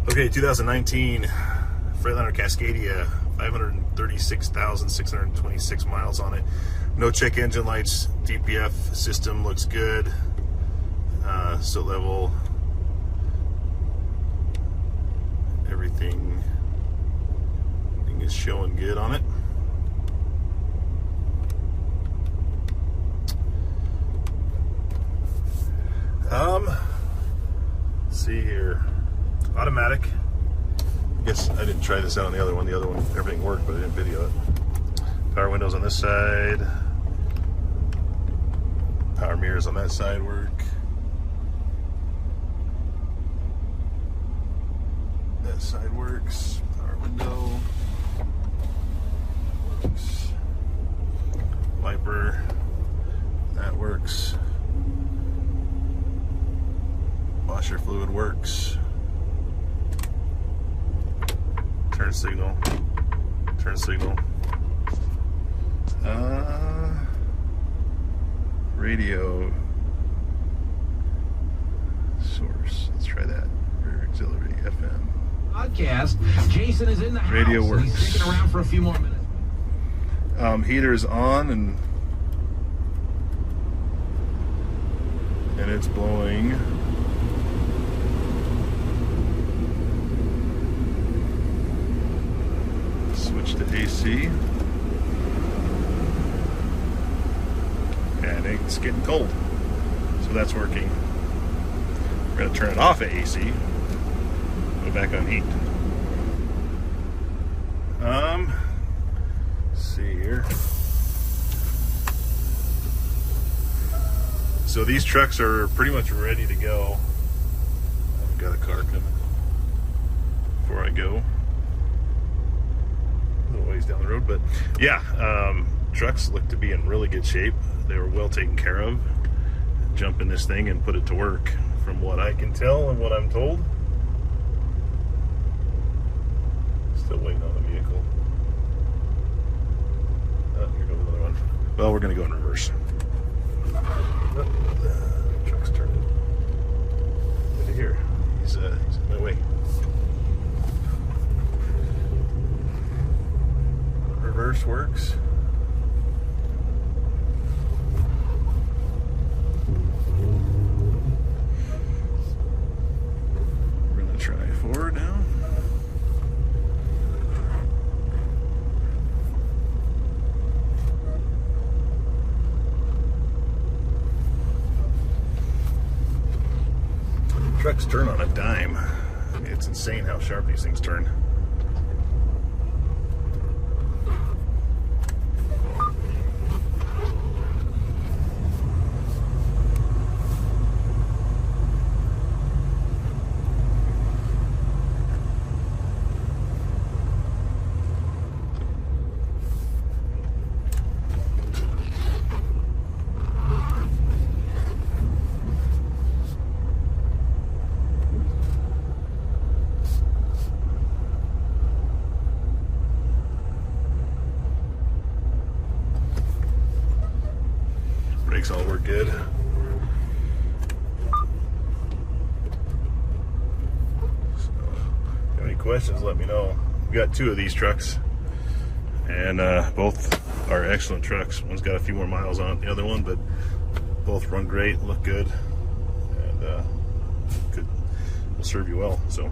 Okay, 2019 Freightliner Cascadia, 536,626 miles on it. No check engine lights. DPF system looks good. Soot level, everything is showing good on it. Let's see here. Automatic. I guess I didn't try this out on the other one. The other one, everything worked, but I didn't video it. Power windows on this side. Power mirrors on that side work. That side works. Power window works. Wiper, that works. Washer fluid works. Turn signal. Turn signal. Radio source. Let's try that. Rear auxiliary FM. Podcast. Jason is in the house. Radio works. He's sticking around for a few more minutes. Heater's on and it's blowing. Switch to AC. And it's getting cold. So that's working. We're going to turn it off at AC. Go back on heat. Let's see here. So these trucks are pretty much ready to go. I've got a car coming before I go. A little ways down the road, but yeah, trucks look to be in really good shape. They were well taken care of. Jump in this thing and put it to work, from what I can tell and what I'm told. Still waiting on the vehicle. Oh, here goes another one. Well, we're going to go in reverse. Oh, the truck's turning. Over here. He's in my way. Reverse works. We're going to try forward now. Trucks turn on a dime. It's insane how sharp these things turn. Brakes all work good. So, if you have any questions, let me know. We got two of these trucks, and both are excellent trucks. One's got a few more miles on the other one, but both run great, look good, and will serve you well. So.